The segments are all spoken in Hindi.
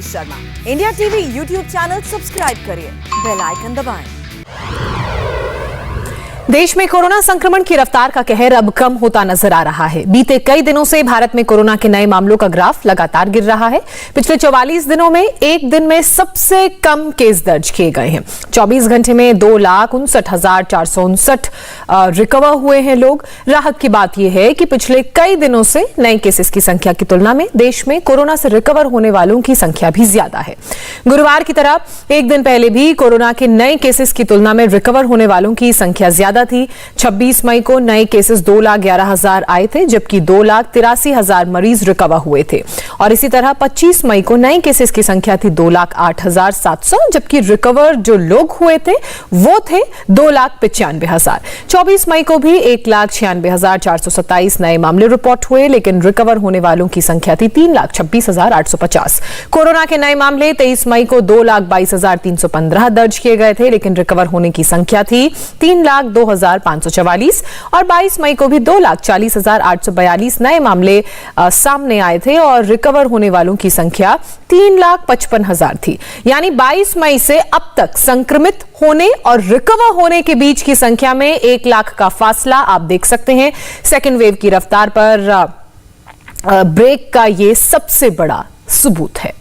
Sharma. India TV YouTube channel subscribe करिए, बेल आइकन दबाएं। देश में कोरोना संक्रमण की रफ्तार का कहर अब कम होता नजर आ रहा है। बीते कई दिनों से भारत में कोरोना के नए मामलों का ग्राफ लगातार गिर रहा है। पिछले 44 दिनों में एक दिन में सबसे कम केस दर्ज किए गए हैं। 24 घंटे में 2,59,459 रिकवर हुए हैं लोग। राहत की बात यह है कि पिछले कई दिनों से नए केसेस की संख्या की तुलना में देश में कोरोना से रिकवर होने वालों की संख्या भी ज्यादा है। गुरुवार की तरह एक दिन पहले भी कोरोना के नए केसेस की तुलना में रिकवर होने वालों की संख्या ज्यादा थी। 26 मई को नए केसेस 2,11,000 आए थे, जबकि 2,83,000 मरीज रिकवर हुए थे। और इसी तरह 25 मई को नए केसेस की संख्या थी 2,08,700, जबकि रिकवर जो लोग हुए थे वो थे 2,95,000। 24 मई को भी 1,96,427 नए मामले रिपोर्ट हुए, लेकिन रिकवर होने वालों की संख्या थी 3,26,850। कोरोना के नए मामले 23 मई को 2,22,315 दर्ज किए गए थे, लेकिन रिकवर होने की संख्या थी 3,02,544। और 22 मई को भी 2,40,842 नए मामले सामने आए थे और रिकवर होने वालों की संख्या 3,55,000 थी। यानी 22 मई से अब तक संक्रमित होने और रिकवर होने के बीच की संख्या में 1 लाख का फासला आप देख सकते हैं। सेकेंड वेव की रफ्तार पर ब्रेक का ये सबसे बड़ा सबूत है।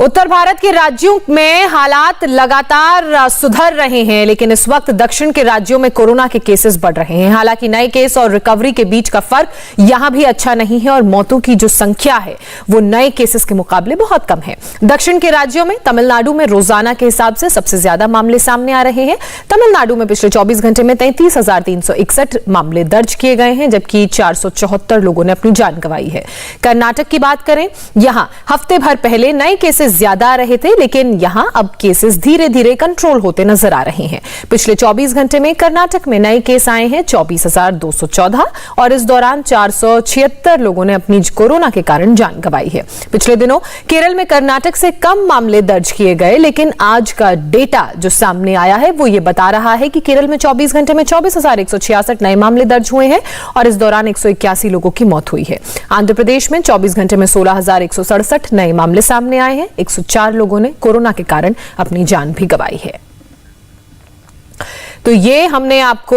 उत्तर भारत के राज्यों में हालात लगातार सुधर रहे हैं, लेकिन इस वक्त दक्षिण के राज्यों में कोरोना के केसेस बढ़ रहे हैं। हालांकि नए केस और रिकवरी के बीच का फर्क यहां भी अच्छा नहीं है और मौतों की जो संख्या है वो नए केसेस के मुकाबले बहुत कम है। दक्षिण के राज्यों में तमिलनाडु में रोजाना के हिसाब से सबसे ज्यादा मामले सामने आ रहे हैं। तमिलनाडु में पिछले 24 घंटे में 33,361 मामले दर्ज किए गए हैं, जबकि 474 लोगों ने अपनी जान गंवाई है। कर्नाटक की बात करें, यहां हफ्ते भर पहले नए केसेस ज्यादा आ रहे थे, लेकिन यहां अब केसेस धीरे धीरे कंट्रोल होते नजर आ रहे हैं। पिछले 24 घंटे में कर्नाटक में नए केस आए हैं 24,214 और इस दौरान 476 लोगों ने अपनी कोरोना के कारण जान गंवाई है। पिछले दिनों केरल में कर्नाटक से कम मामले दर्ज किए गए, लेकिन आज का डेटा जो सामने आया है वो ये बता रहा है कि केरल में 24 घंटे में 24,166 नए मामले दर्ज हुए हैं और इस दौरान 181 लोगों की मौत हुई है। आंध्र प्रदेश में 24 घंटे में 16,167 नए मामले सामने आए हैं। 104 लोगों ने कोरोना के कारण अपनी जान भी गंवाई है। तो ये हमने आपको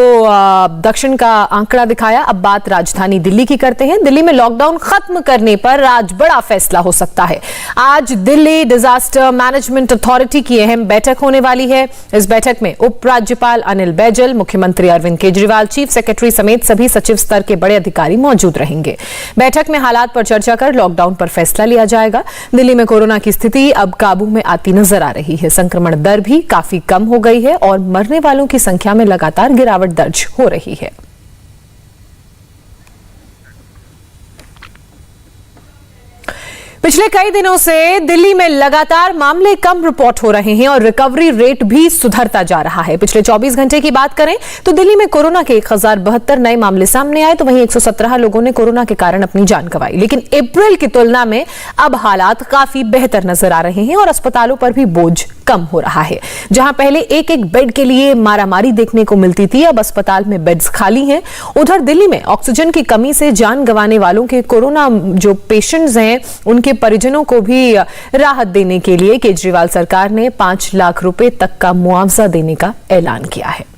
दक्षिण का आंकड़ा दिखाया। अब बात राजधानी दिल्ली की करते हैं। दिल्ली में लॉकडाउन खत्म करने पर आज बड़ा फैसला हो सकता है। आज दिल्ली डिजास्टर मैनेजमेंट अथॉरिटी की अहम बैठक होने वाली है। इस बैठक में उपराज्यपाल अनिल बैजल, मुख्यमंत्री अरविंद केजरीवाल, चीफ सेक्रेटरी समेत सभी सचिव स्तर के बड़े अधिकारी मौजूद रहेंगे। बैठक में हालात पर चर्चा कर लॉकडाउन पर फैसला लिया जाएगा। दिल्ली में कोरोना की स्थिति अब काबू में आती नजर आ रही है। संक्रमण दर भी काफी कम हो गई है और मरने वालों की संख्या में लगातार गिरावट दर्ज हो रही है। पिछले कई दिनों से दिल्ली में लगातार मामले कम रिपोर्ट हो रहे हैं और रिकवरी रेट भी सुधरता जा रहा है। पिछले 24 घंटे की बात करें तो दिल्ली में कोरोना के 1,072 नए मामले सामने आए, तो वहीं 117 लोगों ने कोरोना के कारण अपनी जान गंवाई। लेकिन अप्रैल की तुलना में अब हालात काफी बेहतर नजर आ रहे हैं और अस्पतालों पर भी बोझ कम हो रहा है। जहां पहले एक एक बेड के लिए मारामारी देखने को मिलती थी, अब अस्पताल में बेड्स खाली हैं। उधर दिल्ली में ऑक्सीजन की कमी से जान गंवाने वालों के कोरोना जो पेशेंट्स हैं उनके परिजनों को भी राहत देने के लिए केजरीवाल सरकार ने 5 लाख रुपए तक का मुआवजा देने का ऐलान किया है।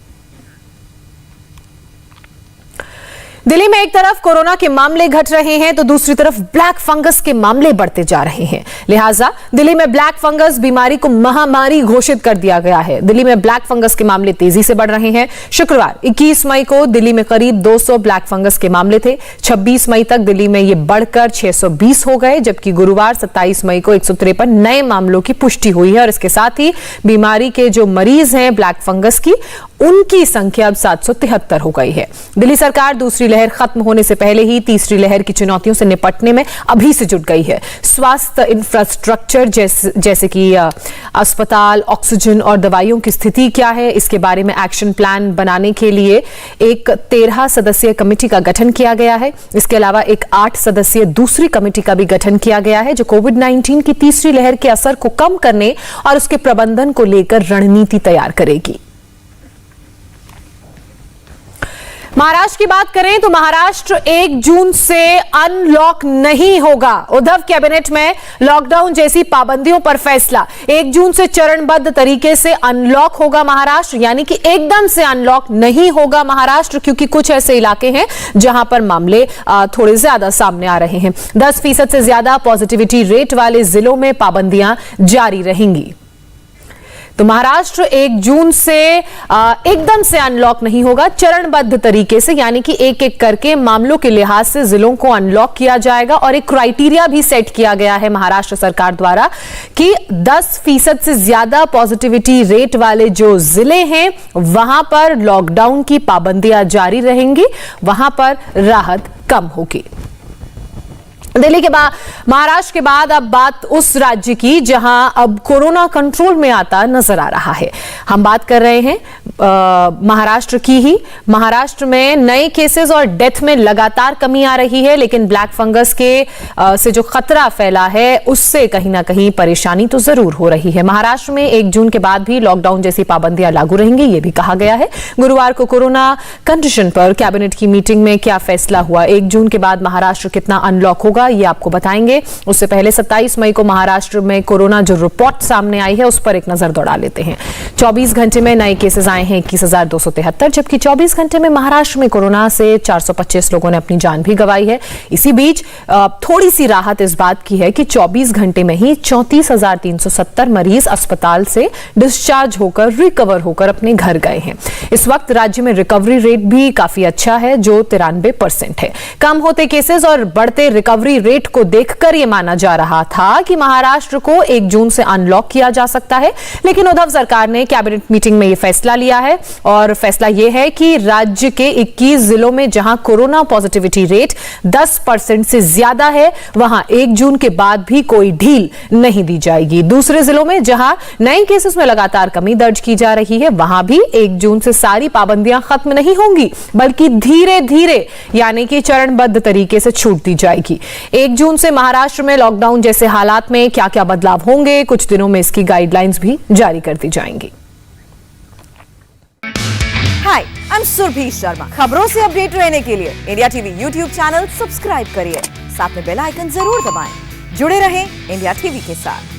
दिल्ली में एक तरफ कोरोना के मामले घट रहे हैं तो दूसरी तरफ ब्लैक फंगस के मामले बढ़ते जा रहे हैं। लिहाजा दिल्ली में ब्लैक फंगस बीमारी को महामारी घोषित कर दिया गया है। दिल्ली में ब्लैक फंगस के मामले तेजी से बढ़ रहे हैं। शुक्रवार 21 मई को दिल्ली में करीब 200 ब्लैक फंगस के मामले थे। 26 मई तक दिल्ली में ये बढ़कर 620 हो गए, जबकि गुरुवार 27 मई को 153 नए मामलों की पुष्टि हुई है और इसके साथ ही बीमारी के जो मरीज हैं ब्लैक फंगस की उनकी संख्या अब 773 हो गई है। दिल्ली सरकार दूसरी लहर खत्म होने से पहले ही तीसरी लहर की चुनौतियों से निपटने में अभी से जुट गई है। स्वास्थ्य इंफ्रास्ट्रक्चर जैसे कि अस्पताल, ऑक्सीजन और दवाइयों की स्थिति क्या है, इसके बारे में एक्शन प्लान बनाने के लिए एक 13 सदस्यीय कमेटी का गठन किया गया है। इसके अलावा एक 8 सदस्यीय दूसरी कमेटी का भी गठन किया गया है जो कोविड-19 की तीसरी लहर के असर को कम करने और उसके प्रबंधन को लेकर रणनीति तैयार करेगी। महाराष्ट्र की बात करें तो महाराष्ट्र 1 जून से अनलॉक नहीं होगा। उद्धव कैबिनेट में लॉकडाउन जैसी पाबंदियों पर फैसला। 1 जून से चरणबद्ध तरीके से अनलॉक होगा महाराष्ट्र, यानी कि एकदम से अनलॉक नहीं होगा महाराष्ट्र, क्योंकि कुछ ऐसे इलाके हैं जहां पर मामले थोड़े ज्यादा सामने आ रहे हैं। 10% से ज्यादा पॉजिटिविटी रेट वाले जिलों में पाबंदियां जारी रहेंगी। तो महाराष्ट्र 1 जून से एकदम से अनलॉक नहीं होगा, चरणबद्ध तरीके से, यानी कि एक एक करके मामलों के लिहाज से जिलों को अनलॉक किया जाएगा। और एक क्राइटेरिया भी सेट किया गया है महाराष्ट्र सरकार द्वारा कि 10% से ज्यादा पॉजिटिविटी रेट वाले जो जिले हैं वहां पर लॉकडाउन की पाबंदियां जारी रहेंगी, वहां पर राहत कम होगी। दिल्ली के बाद महाराष्ट्र के बाद अब बात उस राज्य की जहां अब कोरोना कंट्रोल में आता नजर आ रहा है। हम बात कर रहे हैं महाराष्ट्र की ही। महाराष्ट्र में नए केसेस और डेथ में लगातार कमी आ रही है, लेकिन ब्लैक फंगस के से जो खतरा फैला है उससे कहीं ना कहीं परेशानी तो जरूर हो रही है। महाराष्ट्र में 1 जून के बाद भी लॉकडाउन जैसी पाबंदियां लागू रहेंगी, यह भी कहा गया है। गुरुवार को कोरोना कंडीशन पर कैबिनेट की मीटिंग में क्या फैसला हुआ, 1 जून के बाद महाराष्ट्र कितना अनलॉक होगा, ये आपको बताएंगे। उससे पहले 27 मई को महाराष्ट्र में कोरोना जो रिपोर्ट सामने आई है उस पर एक नजर दौड़ा लेते हैं। 24 घंटे में नए केसेस आए हैं 21,273, जबकि 24 घंटे में महाराष्ट्र में कोरोना से 425 लोगों ने अपनी जान भी गंवाई है। इसी बीच थोड़ी सी राहत इस बात की है कि 24 घंटे में ही 34,370 मरीज अस्पताल से डिस्चार्ज होकर रिकवर होकर अपने घर गए हैं। इस वक्त राज्य में रिकवरी रेट भी काफी अच्छा है, जो 93% है। कम होते केसेस और बढ़ते रिकवरी रेट को देखकर यह माना जा रहा था कि महाराष्ट्र को 1 जून से अनलॉक किया जा सकता है, लेकिन उद्धव सरकार ने कैबिनेट मीटिंग में यह फैसला लिया है। और फैसला यह है कि राज्य के 21 जिलों में जहां कोरोना पॉजिटिविटी रेट 10% से ज्यादा है, वहां 1 जून के बाद भी कोई ढील नहीं दी जाएगी। दूसरे जिलों में जहां नए केसेस में लगातार कमी दर्ज की जा रही है, वहां भी 1 जून से सारी पाबंदियां खत्म नहीं होंगी, बल्कि धीरे धीरे यानी कि चरणबद्ध तरीके से छूट दी जाएगी। 1 जून से महाराष्ट्र में लॉकडाउन जैसे हालात में क्या क्या बदलाव होंगे, कुछ दिनों में इसकी गाइडलाइंस भी जारी कर दी जाएंगी। हाय, आई एम सुरभि शर्मा। खबरों से अपडेट रहने के लिए India TV YouTube channel subscribe करिए, साथ में बेल आइकन जरूर दबाएं। जुड़े रहें इंडिया टीवी के साथ।